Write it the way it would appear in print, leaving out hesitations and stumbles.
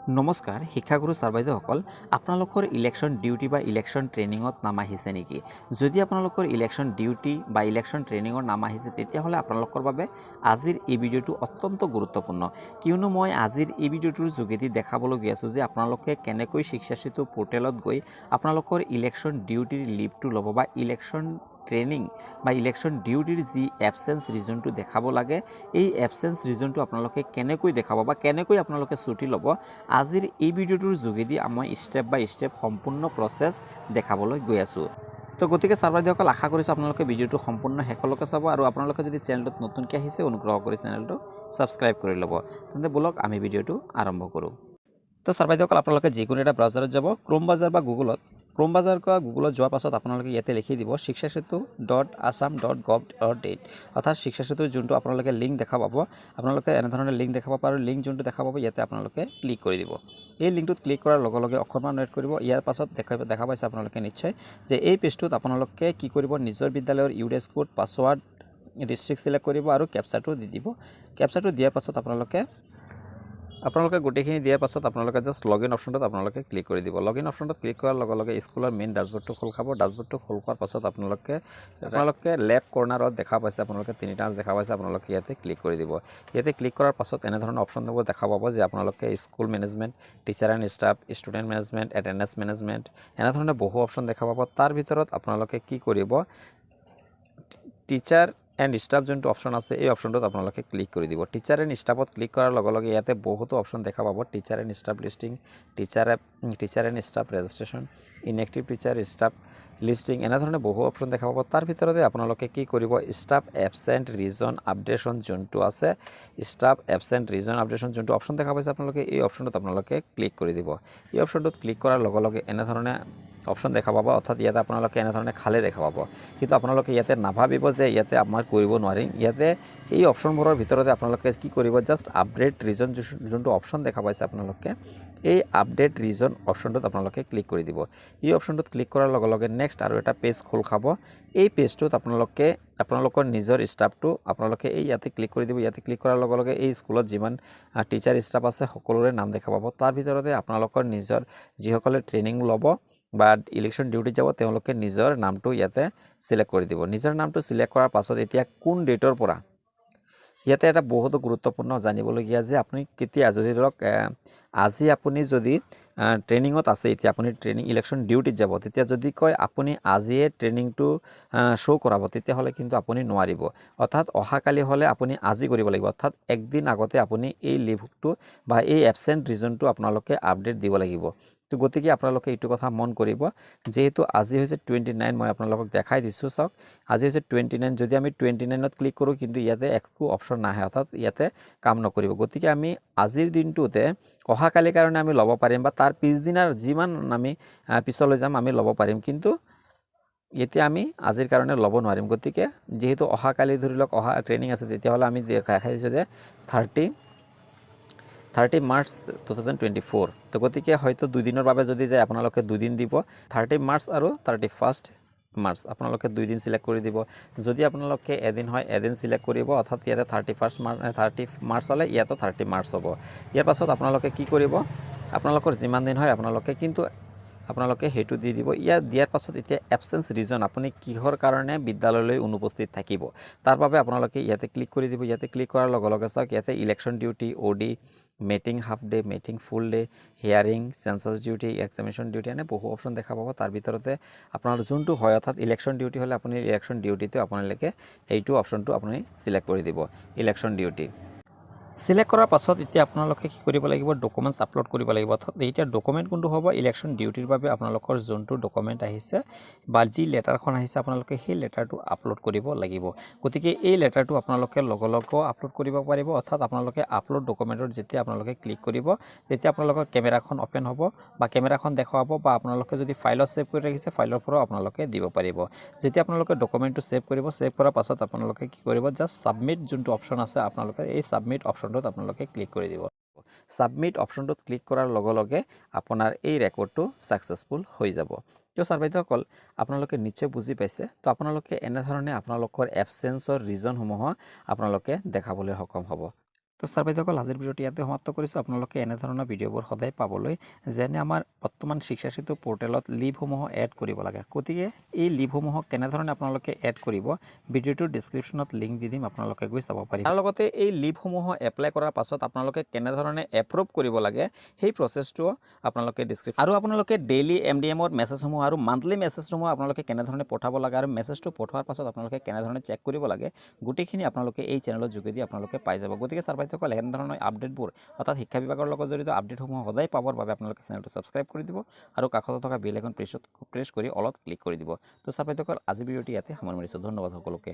নমস্কাৰ শিক্ষাগুৰু ছাৰ বাইদেউসকল আপোনালোকৰ ইলেকশ্যন ডিউটি বা ইলেকশ্যন ট্ৰেইনিঙত নাম আহিছে নেকি যদি আপোনালোকৰ ইলেকশ্যন ডিউটি বা ইলেকশ্যন ট্ৰেইনিঙৰ নাম আহিছে তেতিয়াহ'লে আপোনালোকৰ বাবে আজিৰ এই ভিডিঅ'টো অত্যন্ত গুৰুত্বপূৰ্ণ কিয়নো মই আজিৰ এই ভিডিঅ'টোৰ যোগেদি দেখাবলৈ গৈ আছোঁ যে আপোনালোকে কেনেকৈ শিক্ষা সেতু পৰ্টেলত গৈ আপোনালোকৰ ইলেকশ্যন ডিউটিৰ লিভটো ল'ব বা ইলেকশ্যন ট্ৰেইনিং বা ইলেকশ্যন ডিউটিৰ যি এবচেঞ্চ ৰিজনটো দেখাব লাগে এই এবচেঞ্চ ৰিজনটো আপোনালোকে কেনেকৈ দেখাব বা কেনেকৈ আপোনালোকে ছুটি ল'ব আজিৰ এই ভিডিঅ'টোৰ যোগেদি মই ষ্টেপ বাই ষ্টেপ সম্পূৰ্ণ প্ৰচেছ দেখাবলৈ গৈ আছোঁ তো গতিকে ছাৰ বাইদেউসকল আশা কৰিছোঁ আপোনালোকে ভিডিঅ'টো সম্পূৰ্ণ শেষলৈকে চাব আৰু আপোনালোকে যদি চেনেলটোত নতুনকৈ আহিছে অনুগ্ৰহ কৰি চেনেলটো ছাবস্ক্ৰাইব কৰি ল'ব তেন্তে বলক আমি ভিডিঅ'টো আৰম্ভ কৰোঁ তো ছাৰ বাইদেউসকল আপোনালোকে যিকোনো এটা ব্ৰাউজাৰত যাব ক্ৰোম ব্ৰাউজাৰ বা গুগলত ক্ৰোম ব্ৰাউজাৰ বা গুগলত যোৱাৰ পাছত আপোনালোকে ইয়াতে লিখি দিব shikshasetu.assam.gov.in অৰ্থাৎ শিক্ষা সেতুৰ যোনটো আপোনালোকে লিংক দেখা পাব আপোনালোকে এনেধৰণৰ লিংক দেখা পাব আৰু লিংক যোনটো দেখা পাব ইয়াতে আপোনালোকে ক্লিক কৰি দিব এই লিংকটোত ক্লিক কৰাৰ লগে লগে অকণমান ৱেইট কৰিব ইয়াৰ পাছত দেখা পাইছে আপোনালোকে নিশ্চয় যে এই পেজটোত আপোনালোকে কি কৰিব নিজৰ বিদ্যালয়ৰ ইউডেছ কোড পাছৱাৰ্ড ডিষ্ট্ৰিক্ট সিলেক্ট কৰিব আৰু কেপচাটো দি দিব কেপচাটো দিয়াৰ পাছত আপোনালোকে গোটেইখিনি দিয়াৰ পাছত আপোনালোকে জাষ্ট লগইন অপশ্যনটোত আপোনালোকে ক্লিক কৰি দিব লগইন অপশ্যনটোত ক্লিক কৰাৰ লগে লগে স্কুলৰ মেইন ডাছবৰ্ডটো খোল খাব ডাছবৰ্ডটো খোল খোৱাৰ পাছত আপোনালোকে লেফ্ট কৰ্নাৰত দেখা পাইছে আপোনালোকে তিনিটা দেখা পাইছে আপোনালোকে ইয়াতে ক্লিক কৰি দিব ইয়াতে ক্লিক কৰাৰ পাছত এনেধৰণৰ অপশ্যনবোৰ দেখা পাব যে আপোনালোকে school management teacher and staff student management attendance management এনেধৰণৰ বহু অপশ্যন দেখা পাব তাৰ ভিতৰত আপোনালোকে কি কৰিব টিচাৰ এণ্ড ষ্টাফ যোনটো অপশ্যন আছে এই অপশ্যনটোত আপোনালোকে ক্লিক কৰি দিব টিচাৰ এণ্ড ষ্টাফত ক্লিক কৰাৰ লগে লগে ইয়াতে বহুতো অপশ্যন দেখা পাব teacher and staff listing teacher and staff registration inactive teacher staff listing এনেধৰণে বহু অপশ্যন দেখা পাব তাৰ ভিতৰতে আপোনালোকে কি কৰিব ষ্টাফ এবচেণ্ট ৰিজন আপডেশ্যন যোনটো আছে ষ্টাফ এবচেণ্ট ৰিজন আপডেশ্যন যোনটো অপশ্যন দেখা পাইছে আপোনালোকে এই অপশ্যনটোত আপোনালোকে ক্লিক কৰি দিব এই অপশ্যনটোত ক্লিক কৰাৰ লগে লগে এনেধৰণে অপশ্যন দেখা পাব অৰ্থাৎ ইয়াতে আপোনালোকে এনেধৰণে খালী দেখা পাব কিন্তু আপোনালোকে ইয়াতে নাভাবিব যে ইয়াতে আমাৰ কৰিব নোৱাৰিম ইয়াতে এই অপশ্যনবোৰৰ ভিতৰতে আপোনালোকে কি কৰিব জাষ্ট আপডেট ৰিজন যোনটো অপশ্যন দেখা পাইছে আপোনালোকে এই আপডেট ৰিজন অপশ্যনটোত আপোনালোকে ক্লিক কৰি দিব এই অপশ্যনটোত ক্লিক কৰাৰ লগে লগে নেক্সট আৰু এটা পেজ খোল খাব এই পেজটোত আপোনালোকৰ নিজৰ ষ্টাফটো আপোনালোকে এই ইয়াতে ক্লিক কৰি দিব ইয়াতে ক্লিক কৰাৰ লগে লগে এই স্কুলত যিমান টিচাৰ ষ্টাফ আছে সকলোৰে নাম দেখা পাব তাৰ ভিতৰতে আপোনালোকৰ নিজৰ যিসকলে ট্ৰেইনিং ল'ব বা ইলেকশ্যন ডিউটিত যাব তেওঁলোকে নিজৰ নামটো ইয়াতে সিলেক্ট কৰি দিব নিজৰ নামটো সিলেক্ট কৰাৰ পাছত এতিয়া কোন ডেটৰ পৰা ইয়াতে এটা বহুত গুৰুত্বপূৰ্ণ জানিবলগীয়া যে আপুনি কেতিয়া যদি ধৰক আজি আপুনি যদি ট্ৰেইনিঙত আছে এতিয়া আপুনি ট্ৰেইনিং ইলেকশ্যন ডিউটিত যাব তেতিয়া যদি কয় আপুনি আজিয়ে ট্ৰেইনিংটো শ্ব' কৰাব তেতিয়াহ'লে কিন্তু আপুনি নোৱাৰিব অৰ্থাৎ অহাকালি হ'লে আপুনি আজি কৰিব লাগিব অৰ্থাৎ একদিন আগতে আপুনি এই লিভটো বা এই এবচেণ্ট ৰিজনটো আপোনালোকে আপডেট দিব লাগিব তো গতিকে আপোনালোকে এইটো কথা মন কৰিব যেহেতু আজি হৈছে 29 মই আপোনালোকক দেখাই দিছোঁ চাওক আজি হৈছে 29 যদি আমি 29ত ক্লিক কৰোঁ কিন্তু ইয়াতে একো অপশ্যন নাহে অৰ্থাৎ ইয়াতে কাম নকৰিব গতিকে আমি আজিৰ দিনটোতে অহাকালিৰ কাৰণে আমি ল'ব পাৰিম বা তাৰ পিছদিনাৰ যিমান আমি পিছলৈ যাম আমি ল'ব পাৰিম কিন্তু এতিয়া আমি আজিৰ কাৰণে ল'ব নোৱাৰিম গতিকে যেহেতু অহাকালি ধৰি লওক অহা ট্ৰেইনিং আছে তেতিয়াহ'লে আমি দেখাইছোঁ যে 30 মাৰ্চ 2024 তো গতিকে হয়তো দুদিনৰ বাবে যদি যায় আপোনালোকে দুদিন দিব 30 মাৰ্চ আৰু 31 মাৰ্চ আপোনালোকে দুদিন সিলেক্ট কৰি দিব যদি আপোনালোকে এদিন হয় এদিন সিলেক্ট কৰিব অৰ্থাৎ ইয়াতে 30 মাৰ্চ হ'লে ইয়াতো 30 মাৰ্চ হ'ব ইয়াৰ পাছত আপোনালোকে কি কৰিব আপোনালোকৰ যিমান দিন হয় আপোনালোকে সেইটো দি দিব ইয়াত দিয়াৰ পাছত এতিয়া এবচেঞ্চ ৰিজন আপুনি কিহৰ কাৰণে বিদ্যালয়লৈ অনুপস্থিত থাকিব তাৰ বাবে আপোনালোকে ইয়াতে ক্লিক কৰি দিব ইয়াতে ক্লিক কৰাৰ লগে লগে চাওক ইয়াতে ইলেকশ্যন ডিউটি অডি meeting half day meeting full day hearing census duty examination duty এনে বহু অপশ্যন দেখা পাব তাৰ ভিতৰতে আপোনাৰ যোনটো হয় অৰ্থাৎ ইলেকশ্যন ডিউটি হ'লে আপুনি ইলেকশ্যন ডিউটিটো আপোনালোকে এইটো অপশ্যনটো আপুনি সিলেক্ট কৰি দিব ইলেকশ্যন ডিউটি সিলেক্ট কৰাৰ পাছত এতিয়া আপোনালোকে কি কৰিব লাগিব ডকুমেণ্টছ আপলোড কৰিব লাগিব অৰ্থাৎ এতিয়া ডকুমেণ্ট কোনটো হ'ব ইলেকশ্যন ডিউটিৰ বাবে আপোনালোকৰ যোনটো ডকুমেণ্ট আহিছে বা যি লেটাৰখন আহিছে আপোনালোকে সেই লেটাৰটো আপলোড কৰিব লাগিব গতিকে এই লেটাৰটো আপোনালোকে লগে আপলোড কৰিব পাৰিব অৰ্থাৎ আপোনালোকে আপলোড ডকুমেণ্টত যেতিয়া আপোনালোকে ক্লিক কৰিব তেতিয়া আপোনালোকৰ কেমেৰাখন অপেন হ'ব বা কেমেৰাখন দেখুৱাব বা আপোনালোকে যদি ফাইলত সেভ কৰি ৰাখিছে ফাইলৰ পৰাও আপোনালোকে দিব পাৰিব যেতিয়া আপোনালোকে ডকুমেণ্টটো সেভ কৰিব সেভ কৰাৰ পাছত আপোনালোকে কি কৰিব জাষ্ট সাবমিট যোনটো অপশ্যন আছে আপোনালোকে এই সাবমিট অপশ্যনটোত আপোনালোকে ক্লিক কৰি দিব সাবমিট অপশ্যনটোত ক্লিক কৰাৰ লগে লগে আপোনাৰ এই ৰেকৰ্ডটো সাকসেসফুল হৈ যাব তো ছাৰ বাইদেউসকল আপোনালোকে নিশ্চয় বুজি পাইছে তো আপোনালোকে এনেধৰণে আপোনালোকৰ এবচেঞ্চৰ ৰিজনসমূহ আপোনালোকে দেখাবলৈ সক্ষম হ'ব তো ছাৰ বাইদেউসকল আজিৰ ভিডিঅ'টো ইয়াতে সমাপ্ত কৰিছোঁ। আপোনালোকে এনেধৰণৰ ভিডিঅ'বোৰ সদায় পাবলৈ যেনে আমাৰ বৰ্তমান শিক্ষা সেতু পৰ্টেলত লিভসমূহ এড কৰিব লাগে। গতিকে এই লিভসমূহক কেনেধৰণে আপোনালোকে এড কৰিব ভিডিঅ'টোৰ ডেছক্ৰিপশ্যনত লিংক দি দিম, আপোনালোকে গৈ চাব পাৰিব। তাৰ লগতে এই লিভসমূহ এপ্লাই কৰাৰ পাছত আপোনালোকে কেনেধৰণে এপ্ৰুভ কৰিব লাগে সেই প্ৰচেছটো আপোনালোকে ডেছক্ৰিপশ্যন আৰু আপোনালোকে ডেইলি MDMৰ মেছেজসমূহ আৰু মান্থলি মেছেজসমূহ আপোনালোকে কেনেধৰণে পঠাব লাগে আৰু মেছেজটো পঠোৱাৰ পাছত আপোনালোকে কেনেধৰণে চেক কৰিব লাগে গোটেইখিনি আপোনালোকে এই চেনেলৰ যোগেদি আপোনালোকে পাই যাব। গতিকে ছাৰ বাইদেউসকল এনেধৰণৰ আপডেটবোৰ অৰ্থাৎ শিক্ষা বিভাগৰ লগত জড়িত আপডেটসমূহ সদায় পাবৰ বাবে আপোনালোকে চেনেলটো ছাবস্ক্ৰাইব কৰি দিব আৰু কাষতে থকা বেল আইকন প্ৰেছ কৰি অলপ ক্লিক কৰি দিব। তো ছাৰ বাইদেউসকল আজি ভিডিঅ'টি ইয়াতে সামৰি মাৰিছোঁ। ধন্যবাদ সকলোকে।